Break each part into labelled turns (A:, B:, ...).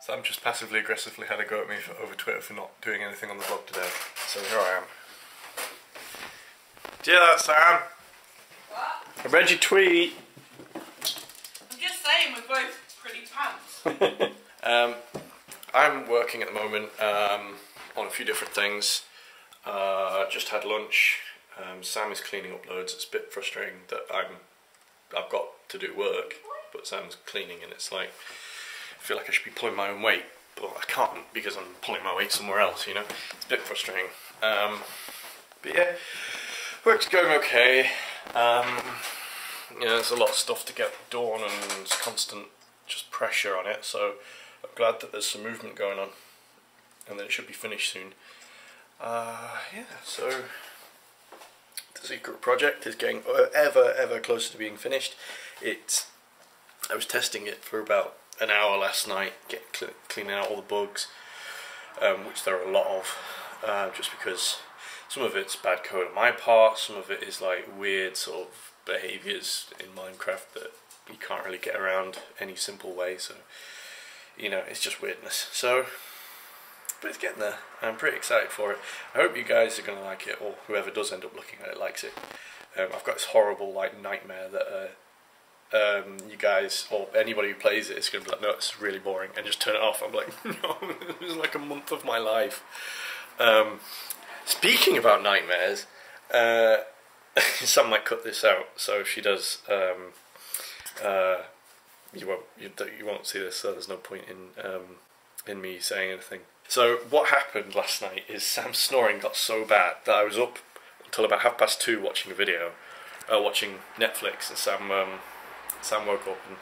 A: Sam just passively aggressively had a go at me over Twitter for not doing anything on the blog today. So here I am. Do you hear that, Sam?
B: What?
A: I read your tweet.
B: I'm just saying we're both pretty pants.
A: I'm working at the moment on a few different things. Just had lunch. Sam is cleaning up loads. It's a bit frustrating that I've got to do work, but Sam's cleaning, and it's like I feel like I should be pulling my own weight, but I can't because I'm pulling my weight somewhere else. You know, it's a bit frustrating. But yeah, work's going okay. You know, there's a lot of stuff to get done, and there's constant just pressure on it. So I'm glad that there's some movement going on, and that it should be finished soon. Yeah, so the secret project is getting ever closer to being finished. I was testing it for about an hour last night, cleaning out all the bugs, which there are a lot of, just because some of it's bad code on my part, some of it is like weird sort of behaviours in Minecraft that you can't really get around any simple way, so you know, it's just weirdness. So, but it's getting there. I'm pretty excited for it. I hope you guys are going to like it, or whoever does end up looking at it likes it. I've got this horrible like nightmare that you guys, or anybody who plays it, is going to be like, no, it's really boring, and just turn it off. I'm like, no, it was like a month of my life. Speaking about nightmares, Sam might cut this out, so if she does, you won't see this, so there's no point in me saying anything. So what happened last night is Sam's snoring got so bad that I was up until about 2:30 watching a video, watching Netflix, and Sam woke up and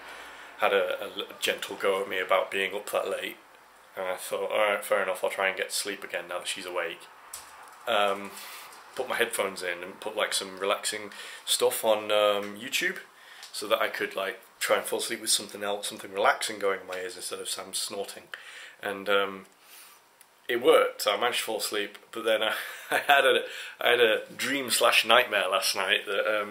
A: had a gentle go at me about being up that late, and I thought, alright, fair enough, I'll try and get to sleep again now that she's awake. Put my headphones in and put like some relaxing stuff on YouTube, so that I could like try and fall asleep with something else, something relaxing going in my ears instead of Sam snorting. And it worked, so I managed to fall asleep, but then I had a dream/nightmare last night that,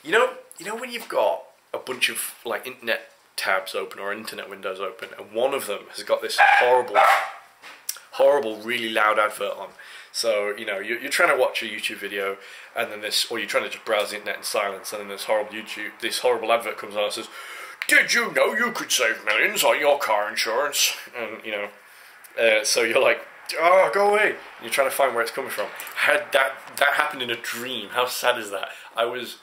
A: you know when you've got a bunch of like internet tabs open or internet windows open, and one of them has got this horrible, really loud advert on. So, you know, you're trying to watch a YouTube video, and then or you're trying to just browse the internet in silence, and then this horrible advert comes on and says, "Did you know you could save millions on your car insurance?" And, you know, so you're like, oh, go away. And you're trying to find where it's coming from. Had that happened in a dream. How sad is that? I was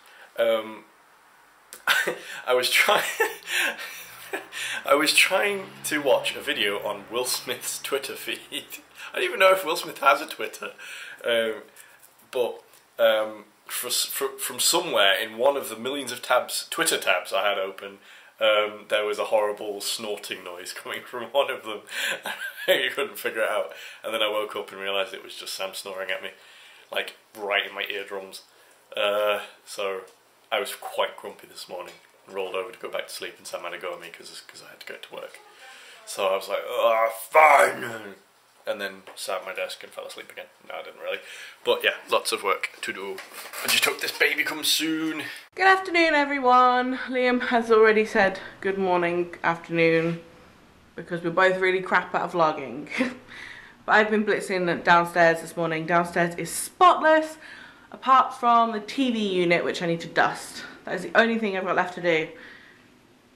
A: trying to watch a video on Will Smith's Twitter feed. I don't even know if Will Smith has a Twitter, but from somewhere in one of the millions of Twitter tabs I had open, there was a horrible snorting noise coming from one of them. You couldn't figure it out, and then I woke up and realised it was just Sam snoring at me, like right in my eardrums. So I was quite grumpy this morning. Rolled over to go back to sleep, and Sam had a go at me because I had to go to work. So I was like, oh, fine. And then sat at my desk and fell asleep again. No, I didn't really. But yeah, lots of work to do. I just hope this baby comes soon.
B: Good afternoon, everyone. Liam has already said good morning, afternoon, because we're both really crap at vlogging. But I've been blitzing downstairs this morning. Downstairs is spotless, apart from the TV unit, which I need to dust. That is the only thing I've got left to do,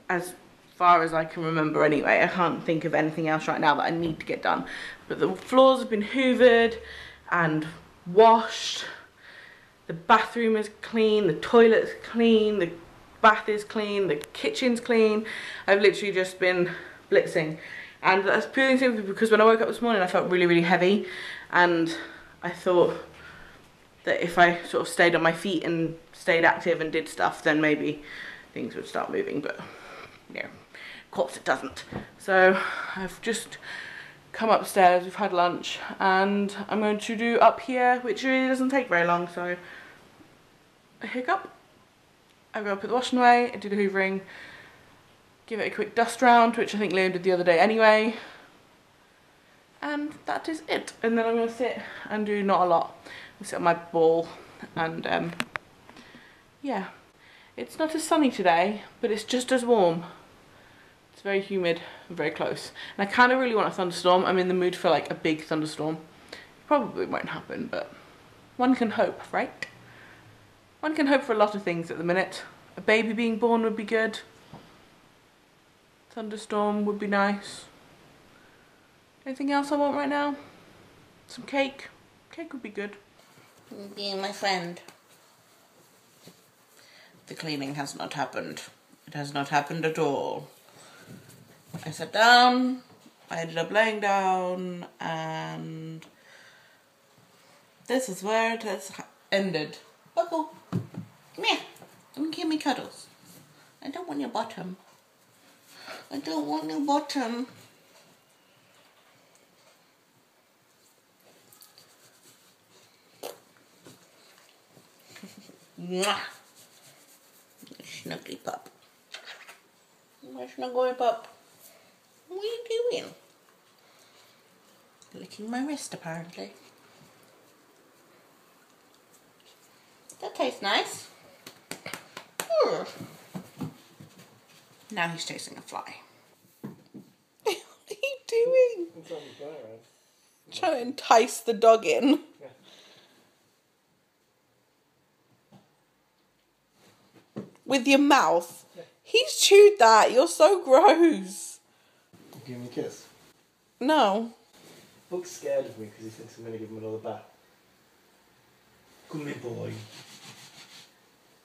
B: as far as I can remember anyway. I can't think of anything else right now that I need to get done. But the floors have been hoovered and washed. The bathroom is clean, the toilet's clean, the bath is clean, the kitchen's clean. I've literally just been blitzing. And that's purely simply because when I woke up this morning I felt really heavy, and I thought that if I sort of stayed on my feet and stayed active and did stuff, then maybe things would start moving, but yeah, of course it doesn't. So I've just come upstairs, we've had lunch, and I'm going to do up here, which really doesn't take very long. So a hiccup, I'm going to put the washing away and do the hoovering, give it a quick dust round, which I think Liam did the other day anyway, and that is it. And then I'm going to sit and do not a lot. I'll sit on my ball, and yeah, it's not as sunny today, but it's just as warm. It's very humid and very close. And I kind of really want a thunderstorm. I'm in the mood for like a big thunderstorm. Probably won't happen, but one can hope, right? One can hope for a lot of things at the minute. A baby being born would be good. Thunderstorm would be nice. Anything else I want right now? Some cake. Cake would be good. Being my friend. The cleaning has not happened. It has not happened at all. I sat down, I ended up laying down, and this is where it has ended. Bubble, come here. Come give me cuddles. I don't want your bottom. I don't want your bottom. Mwah. Snuggly pup. My snuggly pup. What are you doing? Licking my wrist, apparently. That tastes nice. Now he's chasing a fly. What are you doing? Trying to entice the dog in. Yeah. With your mouth? Yeah. He's chewed that. You're so gross.
C: Give me a kiss.
B: No.
C: Book's scared of me because he thinks I'm going to give him another bath. Come here, boy.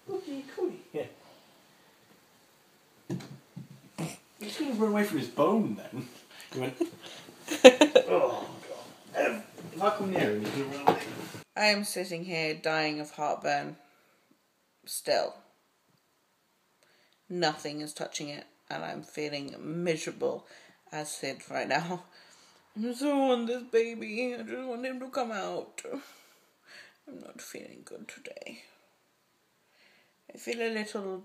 C: Boogie, come here. He's going to run away from his bone then. He went, oh God. If I come near him, he's going to run away.
B: I am sitting here dying of heartburn. Still. Nothing is touching it, and I'm feeling miserable as Sid right now. I just want this baby. I just want him to come out. I'm not feeling good today. I feel a little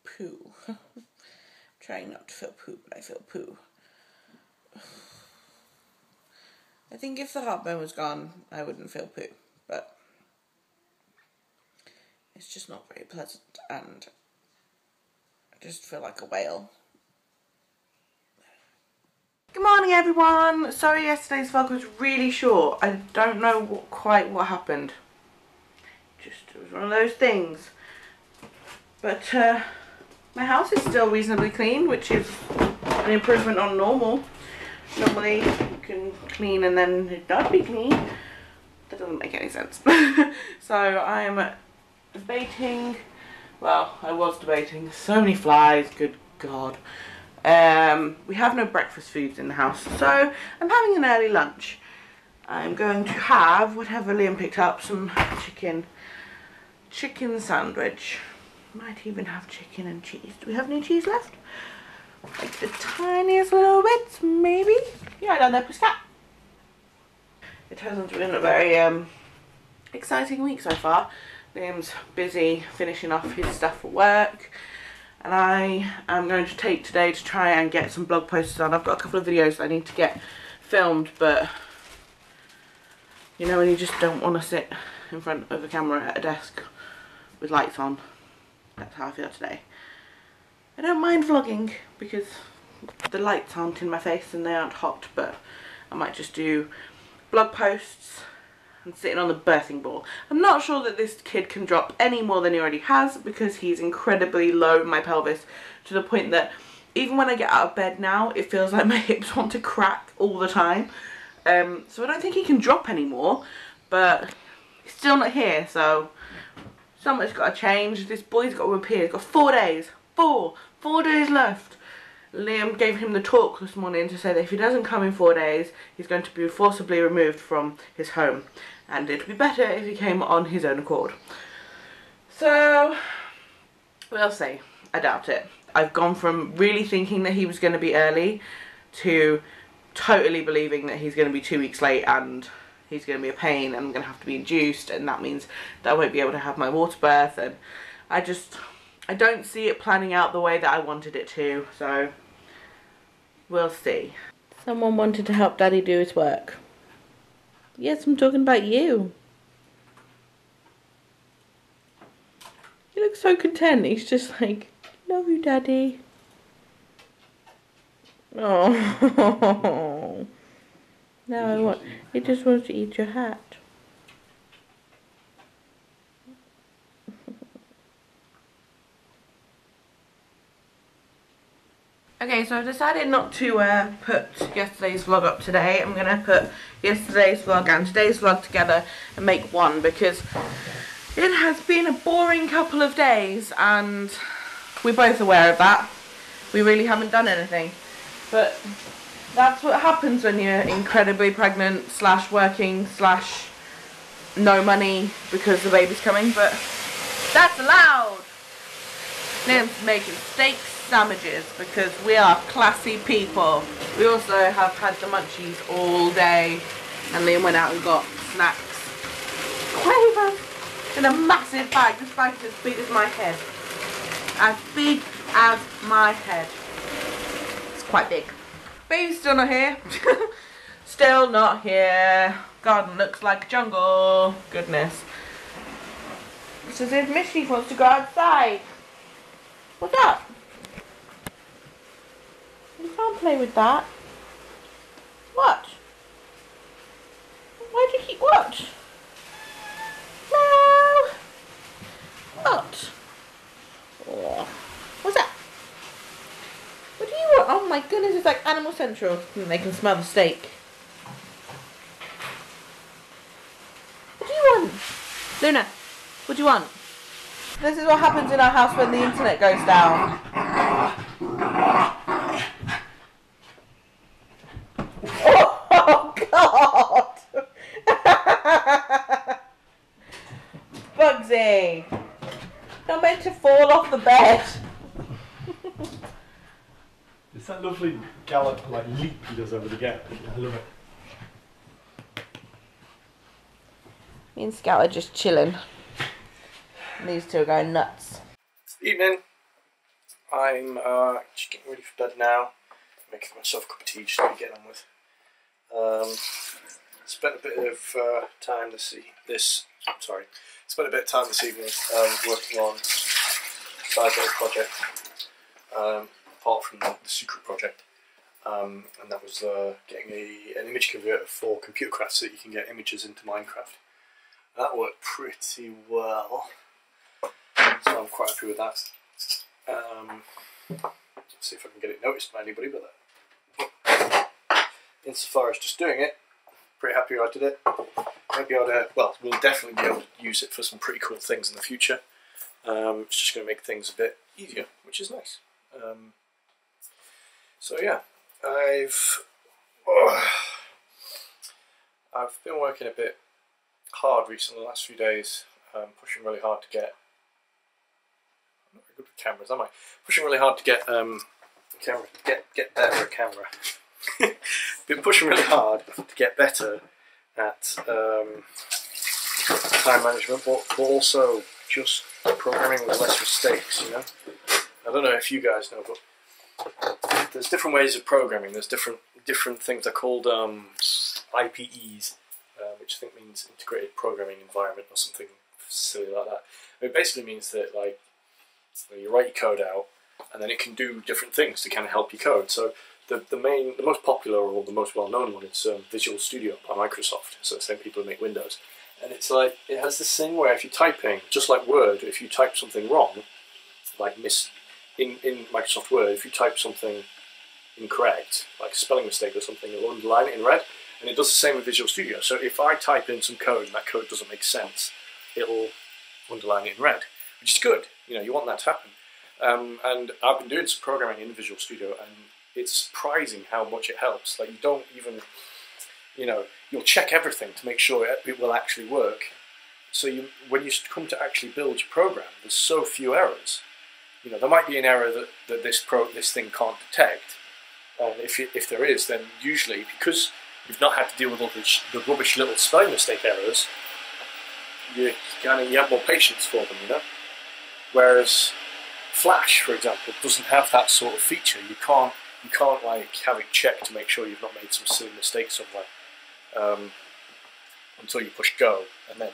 B: poo. I'm trying not to feel poo, but I feel poo. I think if the heartburn was gone, I wouldn't feel poo, but it's just not very pleasant, and I just feel like a whale. Good morning, everyone. Sorry yesterday's vlog was really short. I don't know quite what happened. Just, it was one of those things. But my house is still reasonably clean, which is an improvement on normal. Normally you can clean and then it not be clean. That doesn't make any sense. So I'm debating, well, I was debating, so many flies, good God. We have no breakfast foods in the house, so I'm having an early lunch. I'm going to have whatever Liam picked up, some chicken sandwich. Might even have chicken and cheese. Do we have any cheese left? Like the tiniest little bits, maybe? Yeah, down there, pussycat. It hasn't been a very exciting week so far. Liam's busy finishing off his stuff for work. And I am going to take today to try and get some blog posts on. I've got a couple of videos that I need to get filmed, but you know when you just don't want to sit in front of a camera at a desk with lights on. That's how I feel today. I don't mind vlogging because the lights aren't in my face and they aren't hot, but I might just do blog posts and sitting on the birthing ball. I'm not sure that this kid can drop any more than he already has because he's incredibly low in my pelvis to the point that even when I get out of bed now, it feels like my hips want to crack all the time. So I don't think he can drop anymore, but he's still not here, so something's got to change. This boy's got to appear. He's got 4 days. Four days left. Liam gave him the talk this morning to say that if he doesn't come in 4 days, he's going to be forcibly removed from his home. And it would be better if he came on his own accord. So, we'll see. I doubt it. I've gone from really thinking that he was going to be early to totally believing that he's going to be 2 weeks late and he's going to be a pain and I'm going to have to be induced, and that means that I won't be able to have my water birth, and I don't see it planning out the way that I wanted it to, so we'll see. Someone wanted to help Daddy do his work. Yes, I'm talking about you. He looks so content. He's just like, love you, Daddy. Oh. No, he just wants to eat your hat. Okay, so I've decided not to put yesterday's vlog up today. I'm going to put yesterday's vlog and today's vlog together and make one, because it has been a boring couple of days and we're both aware of that. We really haven't done anything. But that's what happens when you're incredibly pregnant / working / no money because the baby's coming, but that's allowed. Liam's making steak sandwiches because we are classy people. We also have had the munchies all day, and Liam went out and got snacks. Quavers in a massive bag. This bag is as big as my head. As big as my head. It's quite big. Baby's still not here. Still not here. Garden looks like a jungle. Goodness. It's as if Mischief wants to go outside. What's up? You can't play with that. What? Why do you keep what? No. What? Oh. What's that? What do you want? Oh my goodness, it's like Animal Central. And they can smell the steak. What do you want? Luna, what do you want? This is what happens in our house when the internet goes down. Oh God! Bugsy! You're meant to fall off the bed.
C: It's that lovely gallop, like leap he does over the gap. I love it.
B: Me and Scout are just chilling. And these two are going nuts.
A: Evening. I'm just getting ready for bed now. Making myself a cup of tea just to get on with. Spent a bit of time Spent a bit of time this evening working on a side project. Apart from the secret project, and that was getting an image converter for ComputerCraft so that you can get images into Minecraft. That worked pretty well, so I'm quite happy with that. Let's see if I can get it noticed by anybody, but insofar as just doing it, pretty happy I did it. Maybe well, we'll definitely be able to use it for some pretty cool things in the future. It's just going to make things a bit easier, which is nice. So yeah, I've been working a bit hard recently the last few days, pushing really hard to get. I'm not very good with cameras, am I? Pushing really hard to get get better at camera. Been pushing really hard to get better at time management, but also just programming with less mistakes. You know, I don't know if you guys know, but there's different ways of programming. There's different things. They're called IPEs, which I think means Integrated Programming Environment or something silly like that. It basically means that like you write your code out, and then it can do different things to kind of help your code. So the most popular or the most well-known one is Visual Studio by Microsoft. So the same people who make Windows, and it's like it has this thing where if you're typing, just like Word, if you type something wrong, like in Microsoft Word, if you type something incorrect, like a spelling mistake or something, it'll underline it in red, and it does the same with Visual Studio. So if I type in some code and that code doesn't make sense, it'll underline it in red, which is good. You know, you want that to happen. And I've been doing some programming in Visual Studio, and it's surprising how much it helps. Like you don't even, you know, you'll check everything to make sure it will actually work. So when you come to actually build your program, there's so few errors. You know, there might be an error that this thing can't detect, and if there is, then usually because you've not had to deal with all the rubbish little spelling mistake errors, you have more patience for them, you know. Whereas Flash, for example, doesn't have that sort of feature. You can't like have it checked to make sure you've not made some silly mistake somewhere until you push go, and then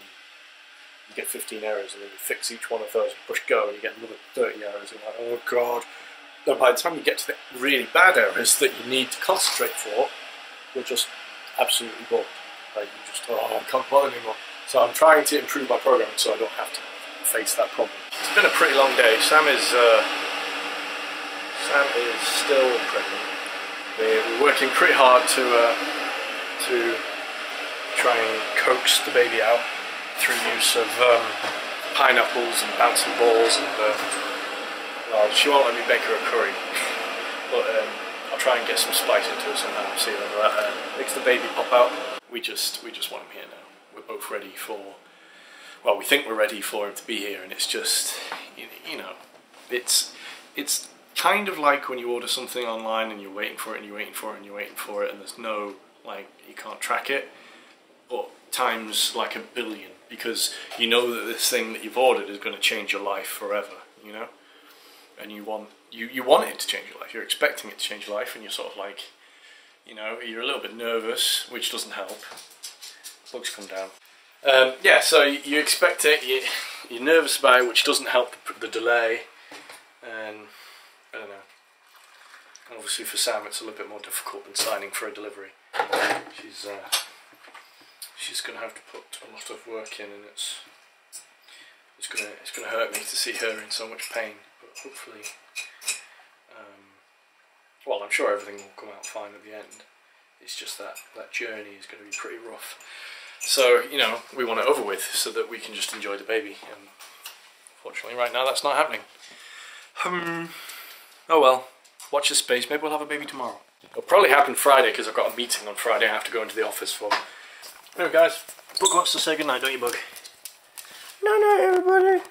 A: you get 15 errors, and then you fix each one of those and push go, and you get another 30 errors, and you're like, oh god, that by the time you get to the really bad areas that you need to concentrate for, you're just absolutely bored. Like you just, oh, I can't bother anymore. So I'm trying to improve my programming so I don't have to face that problem. It's been a pretty long day. Sam is still pregnant. We're working pretty hard to try and coax the baby out through use of pineapples and bouncing balls and well, she won't let me bake her a curry, but I'll try and get some spice into it somehow and see whether that makes the baby pop out. We just want him here now. We're both ready for, well, we think we're ready for him to be here, and it's just, you know, it's kind of like when you order something online and you're waiting for it and you're waiting for it and you're waiting for it and there's no, like, you can't track it, but times like 1 billion, because you know that this thing that you've ordered is going to change your life forever, you know, and you want it to change your life, you're expecting it to change your life, and you're sort of like, you know, you're a little bit nervous, which doesn't help. Bugs come down. Yeah, so you expect it, you're nervous about it, which doesn't help the delay, and I don't know. And obviously for Sam it's a little bit more difficult than signing for a delivery. She's going to have to put a lot of work in, and it's going to hurt me to see her in so much pain. But hopefully, well, I'm sure everything will come out fine at the end. It's just that journey is going to be pretty rough. So, you know, we want it over with so that we can just enjoy the baby. And fortunately, right now, that's not happening. Oh well, watch this space. Maybe we'll have a baby tomorrow. It'll probably happen Friday because I've got a meeting on Friday I have to go into the office for. Anyway, guys, Bug wants to say goodnight, don't you, Bug?
B: No, everybody.